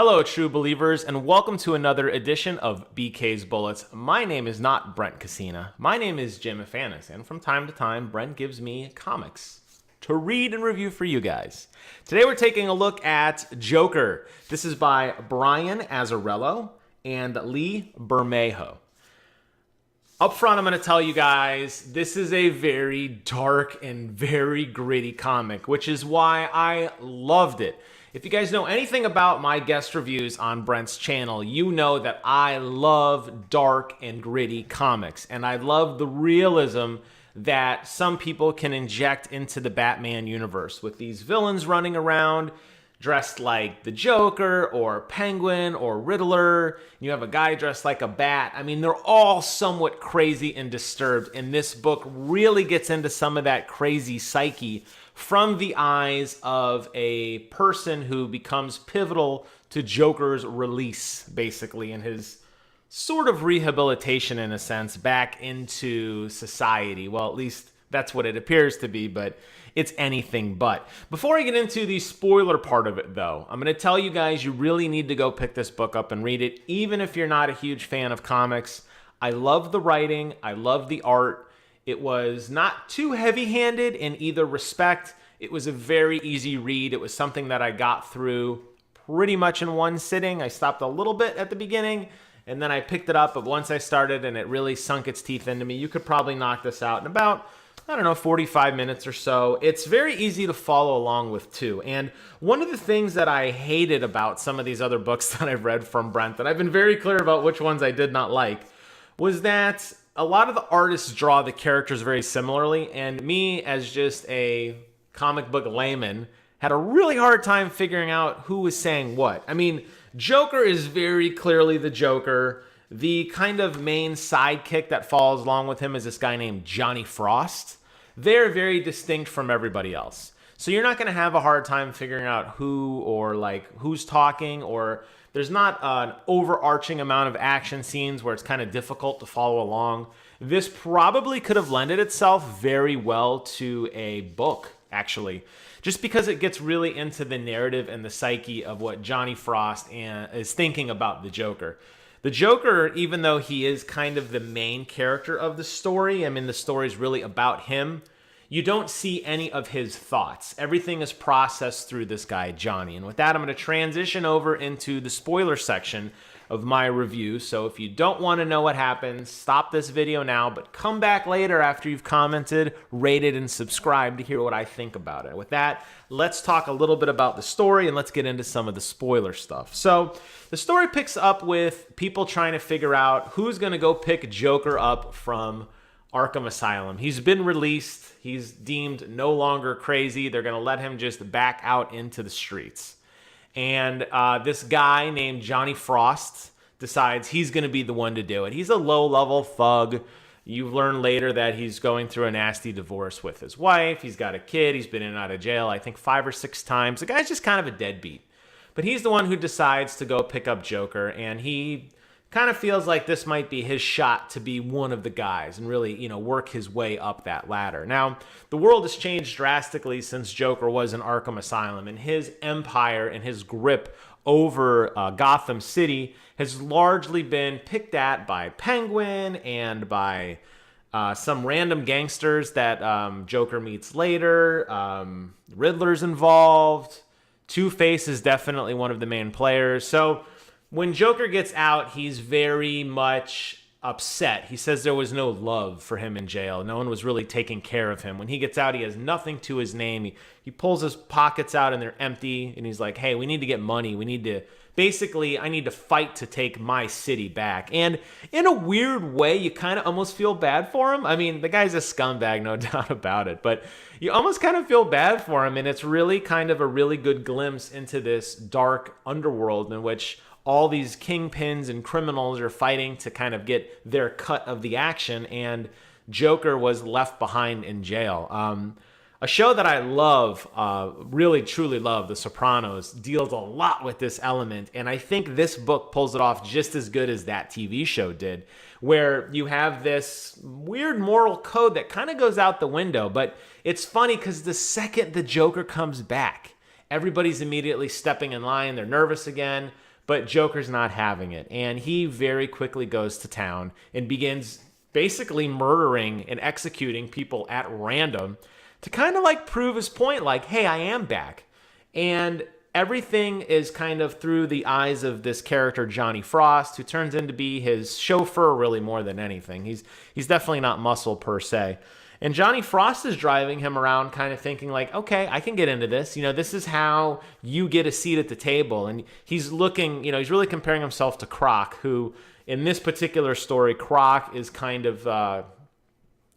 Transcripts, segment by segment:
Hello, true believers, and welcome to another edition of BK's Bullets. My name is not Brent Cassina. My name is Jim Afanis, and from time to time, Brent gives me comics to read and review for you guys. Today we're taking a look at Joker. This is by Brian Azarrello and Lee Bermejo. Up front, I'm going to tell you guys, this is a very dark and very gritty comic, which is why I loved it. If you guys know anything about my guest reviews on Brent's channel, you know that I love dark and gritty comics, and I love the realism that some people can inject into the Batman universe with these villains running around dressed like the Joker or Penguin or Riddler. You have a guy dressed like a bat. I mean, they're all somewhat crazy and disturbed, and this book really gets into some of that crazy psyche from the eyes of a person who becomes pivotal to Joker's release, basically, and his sort of rehabilitation, in a sense, back into society. Well, at least that's what it appears to be, but it's anything but. Before I get into the spoiler part of it, though, I'm going to tell you guys you really need to go pick this book up and read it, even if you're not a huge fan of comics. I love the writing. I love the art. It was not too heavy-handed in either respect. It was a very easy read. It was something that I got through pretty much in one sitting. I stopped a little bit at the beginning, and then I picked it up. But once I started and it really sunk its teeth into me, you could probably knock this out in about, 45 minutes or so. It's very easy to follow along with, too. And one of the things that I hated about some of these other books that I've read from Brent, and I've been very clear about which ones I did not like, was that a lot of the artists draw the characters very similarly, and me, as just a comic book layman, had a really hard time figuring out who was saying what. I mean, Joker is very clearly the Joker. The kind of main sidekick that follows along with him is this guy named Johnny Frost. They're very distinct from everybody else. So you're not going to have a hard time figuring out who or who's talking, or there's not an overarching amount of action scenes where it's kind of difficult to follow along. This probably could have lended itself very well to a book, actually, just because it gets really into the narrative and the psyche of what Johnny Frost is thinking about the Joker. The Joker, even though he is kind of the main character of the story, I mean, the story is really about him, you don't see any of his thoughts. Everything is processed through this guy, Johnny. And with that, I'm going to transition over into the spoiler section of my review. So if you don't want to know what happens, stop this video now, but come back later after you've commented, rated, and subscribed to hear what I think about it. With that, let's talk a little bit about the story and let's get into some of the spoiler stuff. So the story picks up with people trying to figure out who's going to go pick Joker up from Arkham Asylum. He's been released. He's deemed no longer crazy. They're going to let him just back out into the streets. And this guy named Johnny Frost decides he's going to be the one to do it. He's a low-level thug. You learn later that he's going through a nasty divorce with his wife. He's got a kid. He's been in and out of jail, I think, 5 or 6 times. The guy's just kind of a deadbeat. But he's the one who decides to go pick up Joker, and he kind of feels like this might be his shot to be one of the guys and really, work his way up that ladder. Now, the world has changed drastically since Joker was in Arkham Asylum, and his empire and his grip over Gotham City has largely been picked at by Penguin and by some random gangsters that Joker meets later. Riddler's involved. Two-Face is definitely one of the main players. So when Joker gets out, he's very much upset. He says there was no love for him in jail. No one was really taking care of him. When he gets out, he has nothing to his name. He pulls his pockets out and they're empty. And he's like, hey, we need to get money. I need to fight to take my city back. And in a weird way, you kind of almost feel bad for him. I mean, the guy's a scumbag, no doubt about it. But you almost kind of feel bad for him. And it's really kind of a really good glimpse into this dark underworld in which all these kingpins and criminals are fighting to kind of get their cut of the action, and Joker was left behind in jail. A show that I love, really truly love, The Sopranos, deals a lot with this element, and I think this book pulls it off just as good as that TV show did, where you have this weird moral code that kind of goes out the window, but it's funny because the second the Joker comes back, everybody's immediately stepping in line, they're nervous again. but Joker's not having it. And he very quickly goes to town and begins basically murdering and executing people at random to kind of like prove his point, like, hey, I am back. And everything is kind of through the eyes of this character, Johnny Frost, who turns into be his chauffeur really more than anything. He's definitely not muscle per se. And Johnny Frost is driving him around kind of thinking like, okay, I can get into this. You know, this is how you get a seat at the table. And he's looking, you know, he's really comparing himself to Croc, who in this particular story, Croc is kind of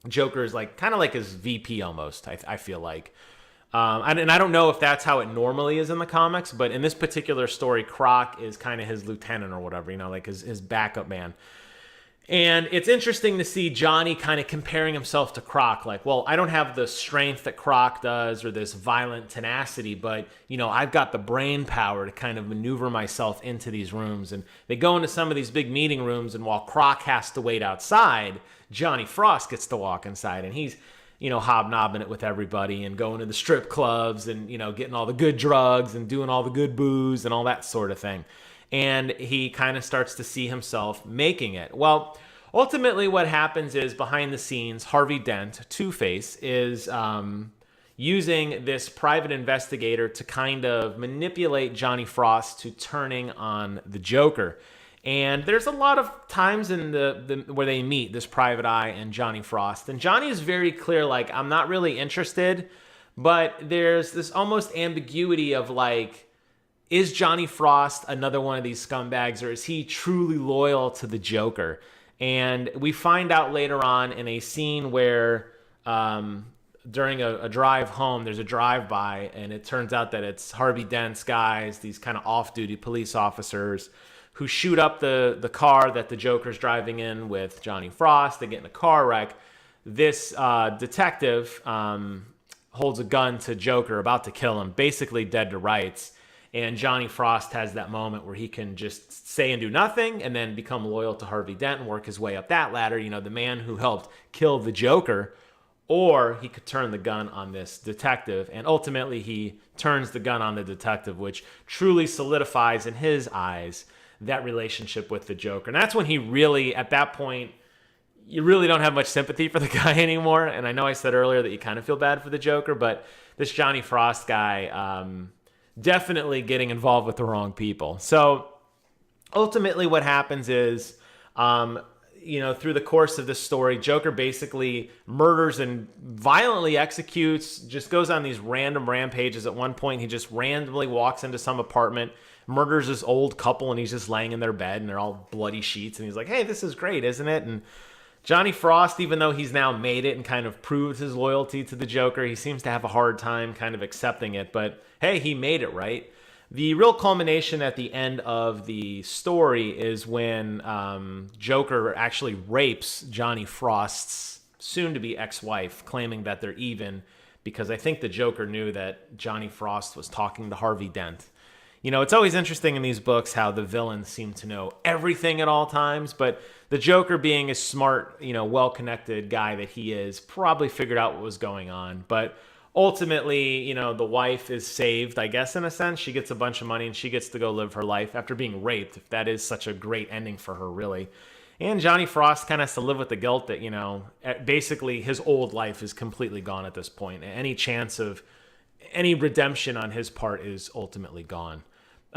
Joker's like kind of like his VP almost, I feel like. And I don't know if that's how it normally is in the comics, but in this particular story, Croc is kind of his lieutenant or whatever, you know, like his backup man. And it's interesting to see Johnny kind of comparing himself to Croc, like, well, I don't have the strength that Croc does or this violent tenacity, but, you know, I've got the brain power to kind of maneuver myself into these rooms. And they go into some of these big meeting rooms, and while Croc has to wait outside, Johnny Frost gets to walk inside, and he's, you know, hobnobbing it with everybody and going to the strip clubs and, you know, getting all the good drugs and doing all the good booze and all that sort of thing. And he kind of starts to see himself making it. Well, ultimately what happens is behind the scenes, Harvey Dent, Two-Face, is using this private investigator to kind of manipulate Johnny Frost to turning on the Joker. And there's a lot of times in the where they meet, this private eye and Johnny Frost. And Johnny is very clear, like, I'm not really interested. But there's this almost ambiguity of, like, is Johnny Frost another one of these scumbags, or is he truly loyal to the Joker? And we find out later on in a scene where during a drive home, there's a drive-by, and it turns out that it's Harvey Dent's guys, these kind of off-duty police officers, who shoot up the car that the Joker's driving in with Johnny Frost. They get in a car wreck. This detective holds a gun to Joker, about to kill him, basically dead to rights. And Johnny Frost has that moment where he can just say and do nothing and then become loyal to Harvey Dent and work his way up that ladder, you know, the man who helped kill the Joker. Or he could turn the gun on this detective, and ultimately he turns the gun on the detective, which truly solidifies in his eyes that relationship with the Joker. And that's when he really, at that point, you really don't have much sympathy for the guy anymore. And I know I said earlier that you kind of feel bad for the Joker, but this Johnny Frost guy, definitely getting involved with the wrong people. So ultimately what happens is, you know, through the course of this story, Joker basically murders and violently executes, just goes on these random rampages. At one point, he just randomly walks into some apartment, murders this old couple, and he's just laying in their bed, and they're all bloody sheets, and he's like, hey, this is great, isn't it? And Johnny Frost, even though he's now made it and kind of proved his loyalty to the Joker, he seems to have a hard time kind of accepting it. But hey, he made it, right? The real culmination at the end of the story is when Joker actually rapes Johnny Frost's soon-to-be ex-wife, claiming that they're even, because I think the Joker knew that Johnny Frost was talking to Harvey Dent. You know, it's always interesting in these books how the villains seem to know everything at all times, but the Joker, being a smart, you know, well-connected guy that he is, probably figured out what was going on. But ultimately, you know, the wife is saved, I guess, in a sense. She gets a bunch of money and she gets to go live her life after being raped, if that is such a great ending for her, really. And Johnny Frost kind of has to live with the guilt that, you know, basically his old life is completely gone at this point. Any chance of any redemption on his part is ultimately gone.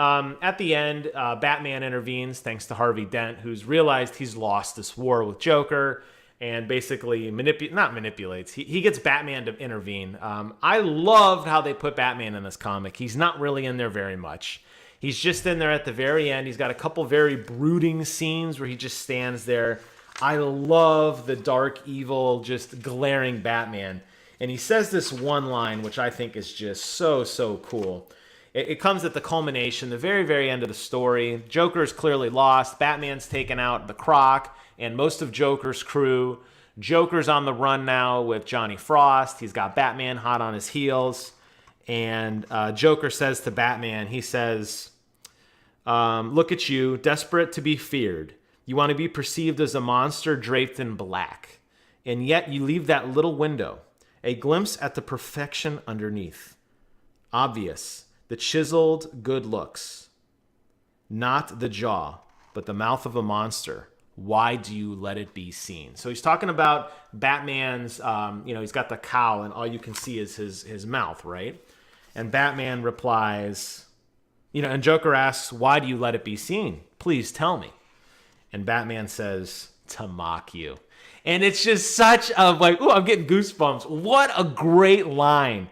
At the end, Batman intervenes thanks to Harvey Dent, who's realized he's lost this war with Joker and basically manipulates. He gets Batman to intervene. I loved how they put Batman in this comic. He's not really in there very much. He's just in there at the very end. He's got a couple very brooding scenes where he just stands there. I love the dark, evil, just glaring Batman. And he says this one line, which I think is just so cool. It comes at the culmination, the very, very end of the story. Joker's clearly lost. Batman's taken out the Croc and most of Joker's crew. Joker's on the run now with Johnny Frost. He's got Batman hot on his heels. And Joker says to Batman, he says, look at you, desperate to be feared. You want to be perceived as a monster draped in black. And yet you leave that little window, a glimpse at the perfection underneath. Obvious. The chiseled good looks. not the jaw, but the mouth of a monster. Why do you let it be seen? So he's talking about Batman's, he's got the cowl and all you can see is his mouth, right? And Batman replies, and Joker asks, why do you let it be seen? Please tell me. And Batman says, to mock you. And it's just such a, I'm getting goosebumps. What a great line.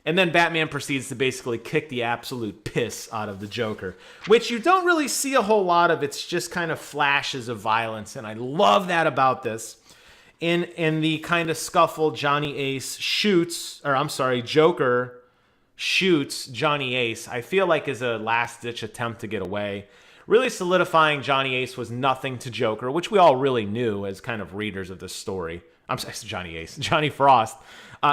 And then Batman proceeds to basically kick the absolute piss out of the Joker, which you don't really see a whole lot of. It's just kind of flashes of violence, and I love that about this. In the kind of scuffle, Joker shoots Johnny Ace, I feel like is a last-ditch attempt to get away. Really solidifying Johnny Ace was nothing to Joker, which we all really knew as kind of readers of this story. I'm sorry, Johnny Frost.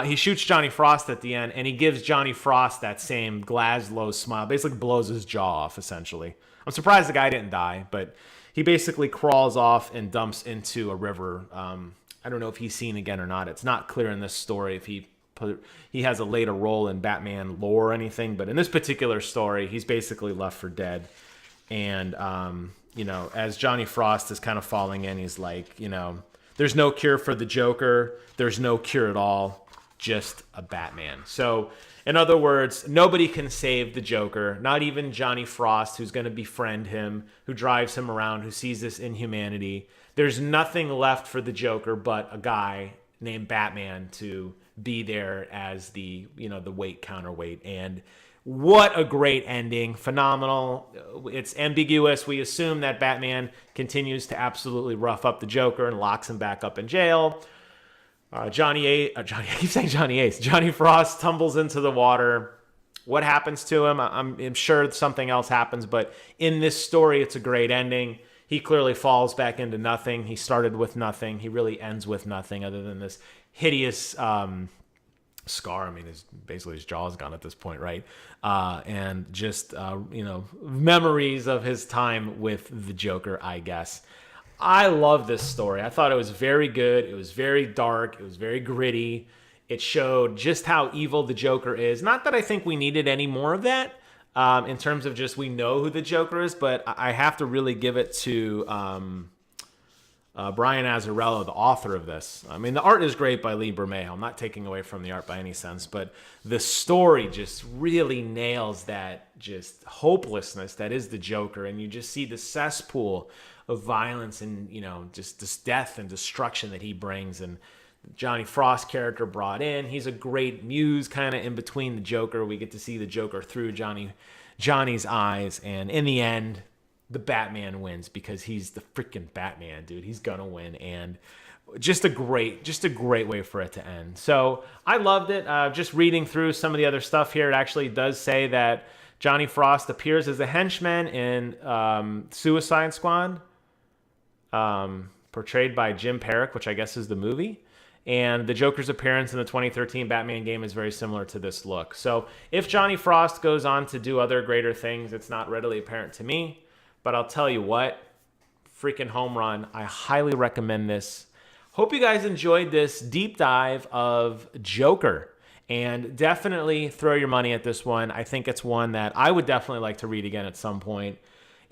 He shoots Johnny Frost at the end, and he gives Johnny Frost that same Glasgow smile. Basically blows his jaw off, essentially. I'm surprised the guy didn't die, but he basically crawls off and dumps into a river. I don't know if he's seen again or not. It's not clear in this story if he has a later role in Batman lore or anything, but in this particular story, he's basically left for dead. And, as Johnny Frost is kind of falling in, he's like, there's no cure for the Joker. There's no cure at all. Just a Batman. So, in other words, nobody can save the Joker. Not even Johnny Frost, who's going to befriend him, who drives him around, who sees this inhumanity. There's nothing left for the Joker but a guy named Batman to be there as the weight counterweight. And what a great ending. Phenomenal. It's ambiguous. We assume that Batman continues to absolutely rough up the Joker and locks him back up in jail. Johnny Frost tumbles into the water. What happens to him? I'm sure something else happens, but in this story, it's a great ending. He clearly falls back into nothing. He started with nothing. He really ends with nothing other than this hideous scar. I mean, basically his jaw's gone at this point, right? And just, memories of his time with the Joker, I guess. I love this story. I thought it was very good. It was very dark. It was very gritty. It showed just how evil the Joker is. Not that I think we needed any more of that in terms of just we know who the Joker is, but I have to really give it to Brian Azarrello, the author of this. I mean, the art is great by Bermejo. I'm not taking away from the art by any sense, but the story just really nails that just hopelessness that is the Joker, and you just see the cesspool of violence and, just this death and destruction that he brings. And Johnny Frost character brought in, he's a great muse kind of in between the Joker. We get to see the Joker through Johnny's eyes, and in the end, the Batman wins because he's the freaking Batman, dude. He's gonna win, and just a great way for it to end. So I loved it. Just reading through some of the other stuff here, it actually does say that Johnny Frost appears as a henchman in Suicide Squad, portrayed by Jim Parrick, which I guess is the movie. And the Joker's appearance in the 2013 Batman game is very similar to this look. So if Johnny Frost goes on to do other greater things, it's not readily apparent to me. But I'll tell you what, freaking home run. I highly recommend this. Hope you guys enjoyed this deep dive of Joker. And definitely throw your money at this one. I think it's one that I would definitely like to read again at some point.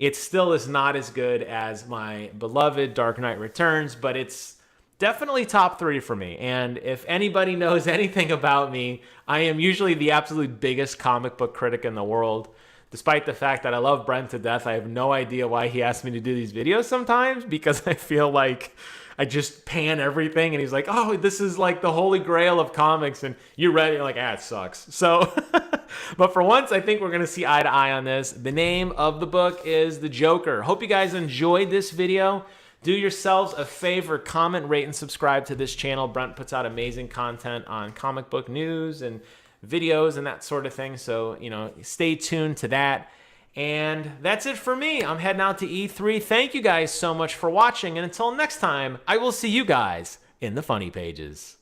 It still is not as good as my beloved Dark Knight Returns, but it's definitely top 3 for me. And if anybody knows anything about me, I am usually the absolute biggest comic book critic in the world. Despite the fact that I love Brent to death, I have no idea why he asked me to do these videos sometimes, because I feel like I just pan everything, and he's like, oh, this is like the holy grail of comics, and you read it, you're like, it sucks. So, but for once, I think we're going to see eye to eye on this. The name of the book is The Joker. Hope you guys enjoyed this video. Do yourselves a favor, comment, rate, and subscribe to this channel. Brent puts out amazing content on comic book news and videos and that sort of thing. So, stay tuned to that. And that's it for me. I'm heading out to E3. Thank you guys so much for watching. And until next time, I will see you guys in the funny pages.